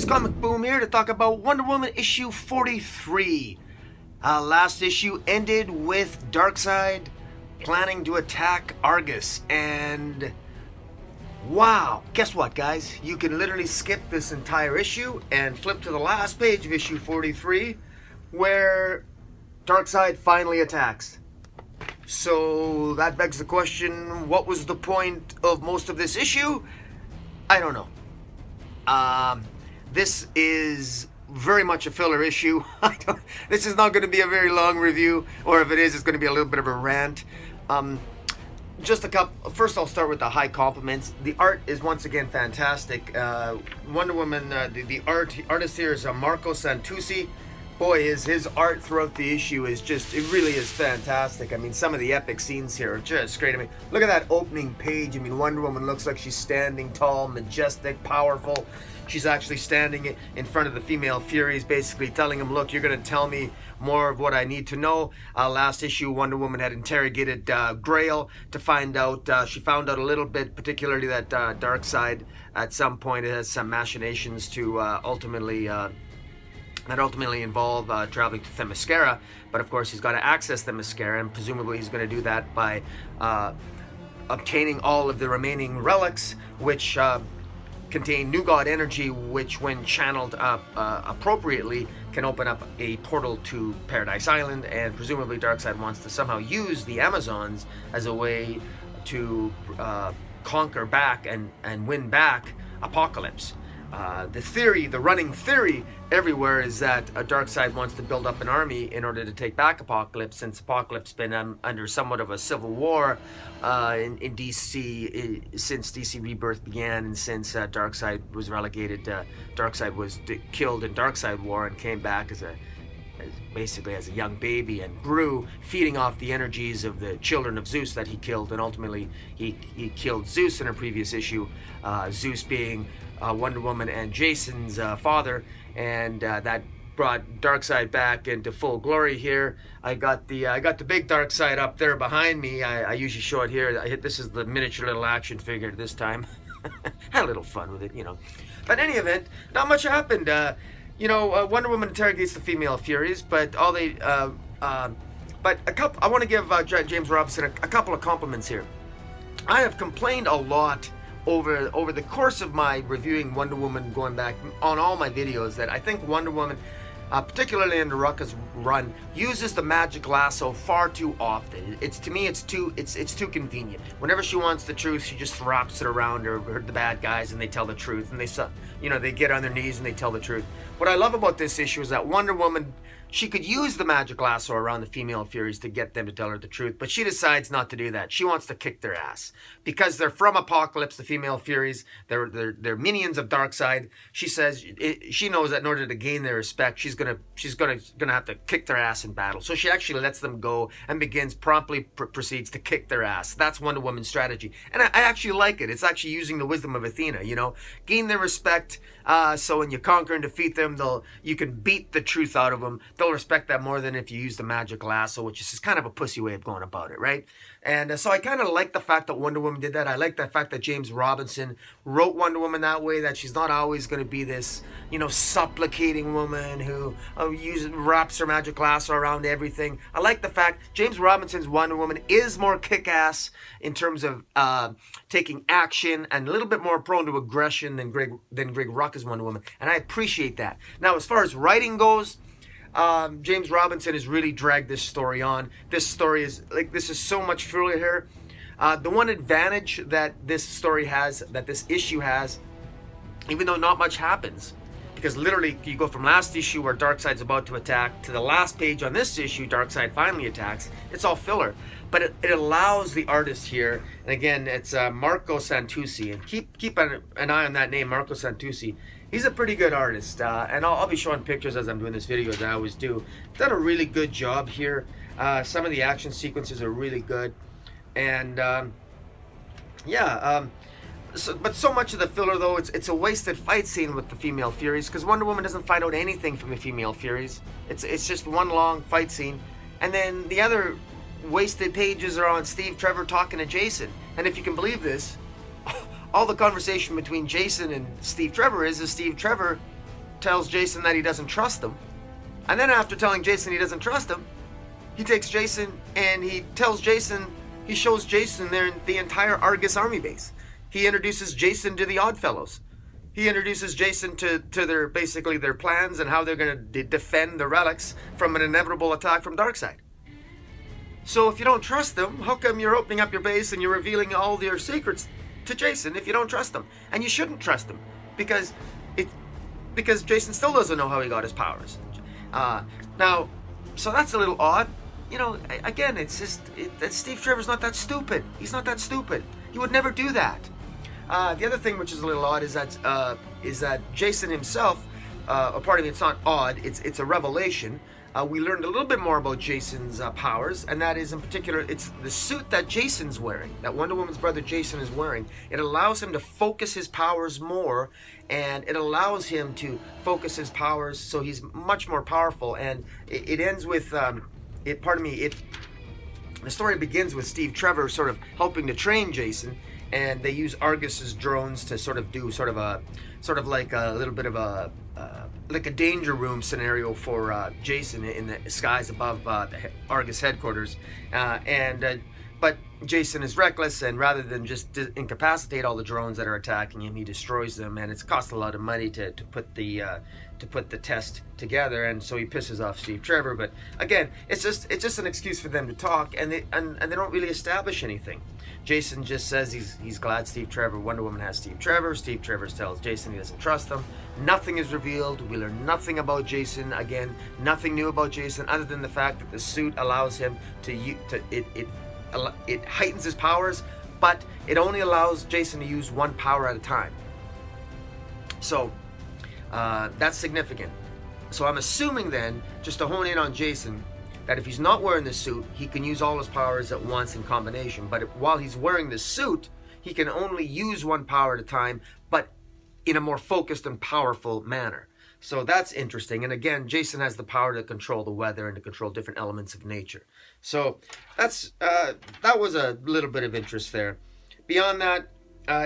guys, Comic Boom here to talk about Wonder Woman issue 43. Last issue ended with Darkseid planning to attack Argus, and wow, guess what, guys? You can literally skip this entire issue and flip to the last page of issue 43 where Darkseid finally attacks. So that begs the question, what was the point of most of this issue? I don't know. This is very much a filler issue. This is not going to be a very long review, or if it is, it's going to be a little bit of a rant. Just a couple. First, I'll start with the high compliments. The art is once again fantastic. Wonder Woman, the artist here is Marco Santucci. Boy, his art throughout the issue is just, it really is fantastic. I mean, some of the epic scenes here are just great. I mean, look at that opening page. I mean, Wonder Woman looks like she's standing tall, majestic, powerful. She's actually standing in front of the female Furies, basically telling them, look, you're going to tell me more of what I need to know. Last issue, Wonder Woman had interrogated Grail to find out, she found out a little bit, particularly that Darkseid at some point has some machinations to ultimately involve traveling to Themyscira, but of course he's got to access Themyscira, and presumably he's going to do that by obtaining all of the remaining relics, which contain New God energy, which when channeled appropriately can open up a portal to Paradise Island, and presumably Darkseid wants to somehow use the Amazons as a way to conquer back and win back Apocalypse. The running theory everywhere is that Darkseid wants to build up an army in order to take back Apocalypse, since Apocalypse has been under somewhat of a civil war in DC since DC Rebirth began, and since Darkseid was relegated. Darkseid was killed in Darkseid War and came back basically as a young baby and grew, feeding off the energies of the children of Zeus that he killed, and ultimately he killed Zeus in a previous issue, Zeus being Wonder Woman and Jason's father, and that brought Darkseid back into full glory here. I got the big Darkseid up there behind me. I usually show it here. This is the miniature little action figure this time. Had a little fun with it, you know. But in any event, not much happened. Wonder Woman interrogates the female Furies, but I want to give James Robinson a couple of compliments here. I have complained a lot over the course of my reviewing Wonder Woman, going back on all my videos, that I think Wonder Woman, particularly in the Rucka's run, uses the magic lasso far too often. To me it's too convenient. Whenever she wants the truth, she just wraps it around the bad guys, and they tell the truth, and they get on their knees and they tell the truth. What I love about this issue is that Wonder Woman, she could use the magic lasso around the female Furies to get them to tell her the truth, but she decides not to do that. She wants to kick their ass because they're from Apocalypse, the female Furies. They're minions of Darkseid. She says she knows that in order to gain their respect, she's gonna have to kick their ass in battle. So she actually lets them go and proceeds to kick their ass. That's Wonder Woman's strategy, and I actually like it. It's actually using the wisdom of Athena. Gain their respect. So when you conquer and defeat them, you can beat the truth out of them. They'll respect that more than if you use the magic lasso, which is just kind of a pussy way of going about it, right? And so I kind of like the fact that Wonder Woman did that. I like the fact that James Robinson wrote Wonder Woman that way, that she's not always going to be this, supplicating woman who wraps her magic lasso around everything. I like the fact James Robinson's Wonder Woman is more kick-ass in terms of taking action, and a little bit more prone to aggression than Greg Rucka's Wonder Woman, and I appreciate that. Now, as far as writing goes, James Robinson has really dragged this story on. This story is so much filler here. The one advantage that this issue has, even though not much happens, because literally you go from last issue where Darkseid's about to attack to the last page on this issue, Darkseid finally attacks. It's all filler, but it allows the artist here, and again, it's Marco Santucci, and keep an eye on that name, Marco Santucci. He's a pretty good artist, and I'll be showing pictures as I'm doing this video, as I always do. Done a really good job here. Some of the action sequences are really good, and but so much of the filler, though, it's a wasted fight scene with the female Furies, because Wonder Woman doesn't find out anything from the female Furies. It's just one long fight scene, and then the other wasted pages are on Steve Trevor talking to Jason. And if you can believe this, all the conversation between Jason and Steve Trevor is Steve Trevor tells Jason that he doesn't trust him. And then after telling Jason he doesn't trust him, he takes Jason and he shows Jason the entire Argus army base. He introduces Jason to the Oddfellows. He introduces Jason to their plans and how they're going to defend the relics from an inevitable attack from Darkseid. So if you don't trust them, how come you're opening up your base and you're revealing all your secrets to Jason if you don't trust him? And you shouldn't trust him because Jason still doesn't know how he got his powers. Now, so that's a little odd. You know, again, it's just that Steve Trevor's not that stupid. He's not that stupid. He would never do that. The other thing which is a little odd is that Jason himself, pardon me, it's not odd. It's a revelation. We learned a little bit more about Jason's powers, and that is in particular, it's the suit that Jason's wearing, that Wonder Woman's brother Jason is wearing. It allows him to focus his powers more, and it allows him to focus his powers so he's much more powerful. And it ends with, the story begins with Steve Trevor sort of helping to train Jason, and they use Argus's drones to sort of do like a little bit of a danger room scenario for Jason in the skies above the Argus headquarters, but Jason is reckless, and rather than just incapacitate all the drones that are attacking him, he destroys them, and it's cost a lot of money to put the test together, and so he pisses off Steve Trevor. But again, it's just an excuse for them to talk, and they don't really establish anything. Jason just says he's glad Wonder Woman has Steve Trevor. Steve Trevor tells Jason he doesn't trust them. Nothing is revealed. We learn nothing about Jason. Again, nothing new about Jason other than the fact that the suit allows him it heightens his powers, but it only allows Jason to use one power at a time. So that's significant. So I'm assuming then, just to hone in on Jason, that if he's not wearing the suit, he can use all his powers at once in combination. But while he's wearing the suit, he can only use one power at a time, but in a more focused and powerful manner. So that's interesting. And again, Jason has the power to control the weather and to control different elements of nature. So that was a little bit of interest there. Beyond that,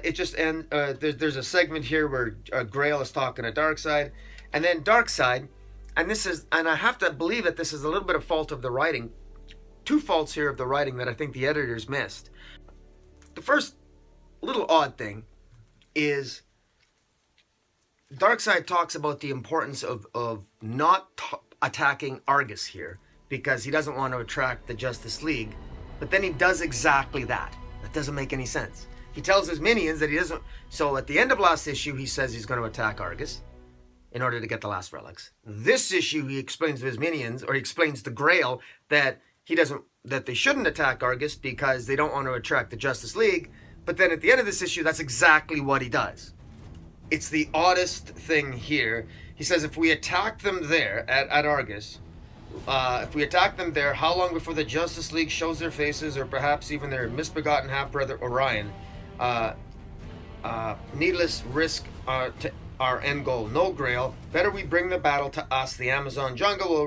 it just ends. There's a segment here where Grail is talking to Darkseid, and then Darkseid, and I have to believe that this is a little bit of fault of the writing. Two faults here of the writing that I think the editors missed. The first little odd thing is Darkseid talks about the importance of not attacking Argus here because he doesn't want to attract the Justice League, but then he does exactly that. That doesn't make any sense. He tells his minions that he doesn't. So at the end of last issue, he says he's going to attack Argus in order to get the last relics. This issue, he explains to his minions, or he explains to Grail that they shouldn't attack Argus because they don't want to attract the Justice League. But then at the end of this issue, that's exactly what he does. It's the oddest thing here. He says if we attack them there at Argus, if we attack them there, how long before the Justice League shows their faces, or perhaps even their misbegotten half-brother Orion? Needless risk to our end goal. No, Grail. Better we bring the battle to us, the Amazon jungle,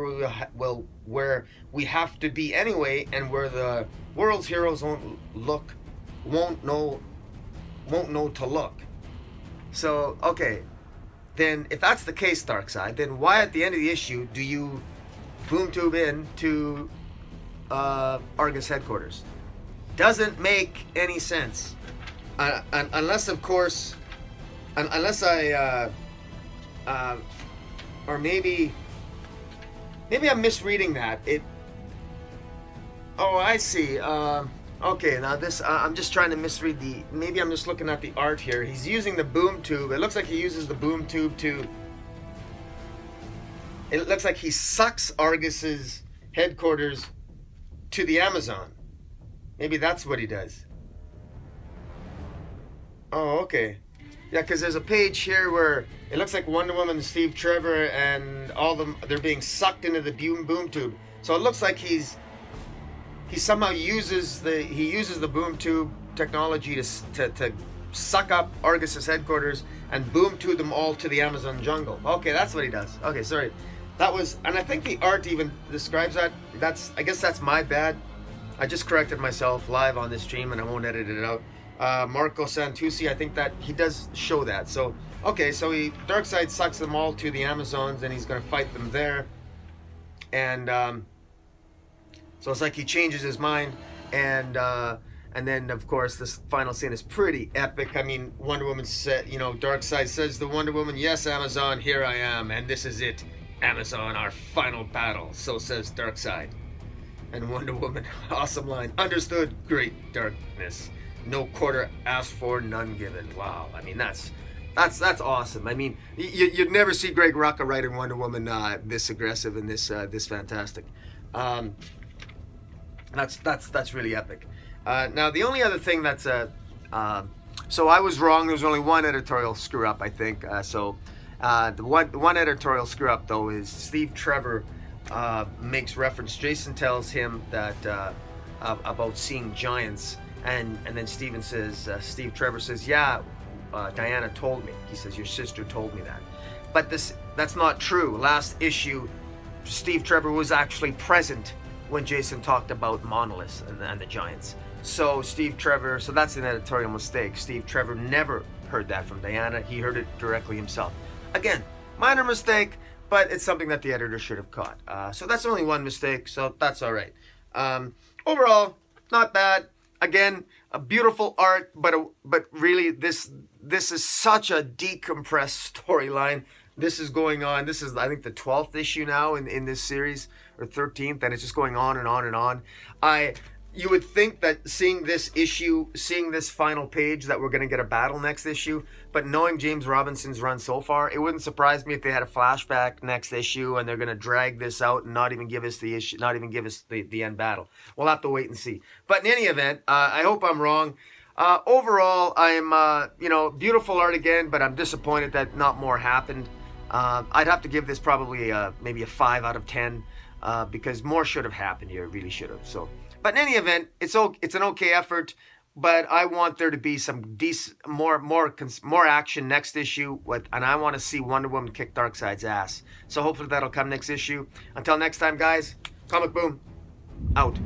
where we have to be anyway, and where the world's heroes won't know to look. So, okay, then if that's the case, Darkseid, then why at the end of the issue do you boom tube in to Argus headquarters? Doesn't make any sense. Unless, of course, unless I, or maybe I'm misreading that. Oh, I see. Okay, now this, I'm just trying to misread maybe I'm just looking at the art here. He's using the boom tube. It looks like he uses the boom tube it looks like he sucks Argus's headquarters to the Amazon. Maybe that's what he does. Oh, okay. Yeah, because there's a page here where it looks like Wonder Woman, Steve Trevor, and all them, they're being sucked into the boom tube. So it looks like he somehow uses the boom tube technology to suck up Argus's headquarters and boom tube them all to the Amazon jungle. Okay, that's what he does. Okay, sorry. And I think the art even describes that. I guess that's my bad. I just corrected myself live on this stream, and I won't edit it out. Marco Santucci. I think that he does show that. So okay, so Darkseid sucks them all to the Amazons, and he's gonna fight them there. And so it's like he changes his mind, and then of course this final scene is pretty epic. I mean, Wonder Woman said, Darkseid says to Wonder Woman, "Yes, Amazon, here I am, and this is it, Amazon, our final battle." So says Darkseid. And Wonder Woman, awesome line. "Understood, great darkness. No quarter asked for, none given." Wow. I mean, that's awesome. I mean, you'd never see Greg Rucka writing Wonder Woman this aggressive and this fantastic. That's really epic. Now the only other thing that's so I was wrong. There's only one editorial screw up, I think. The one editorial screw up though is Steve Trevor makes reference. Jason tells him that about seeing giants, and then Steve Trevor says, "Yeah, Diana told me." He says, "Your sister told me that," but that's not true. Last issue, Steve Trevor was actually present when Jason talked about monoliths and the giants. So that's an editorial mistake. Steve Trevor never heard that from Diana. He heard it directly himself. Again, minor mistake, but it's something that the editor should have caught. So that's only one mistake, so that's all right. Overall, not bad. Again, a beautiful art, but really this is such a decompressed storyline. This is going on. This is, I think, the 12th issue now in this series, or 13th, and it's just going on and on and on. You would think that seeing this final page, that we're going to get a battle next issue, but knowing James Robinson's run so far, it wouldn't surprise me if they had a flashback next issue and they're going to drag this out and not even give us the issue, not even give us the end battle. We'll have to wait and see. But in any event, I hope I'm wrong. Overall, I'm, beautiful art again, but I'm disappointed that not more happened. I'd have to give this probably maybe a 5 out of 10 because more should have happened here. It really should have. So, but in any event, it's an okay effort. But I want there to be some more action next issue, and I want to see Wonder Woman kick Darkseid's ass. So hopefully that'll come next issue. Until next time, guys, Comic Boom out.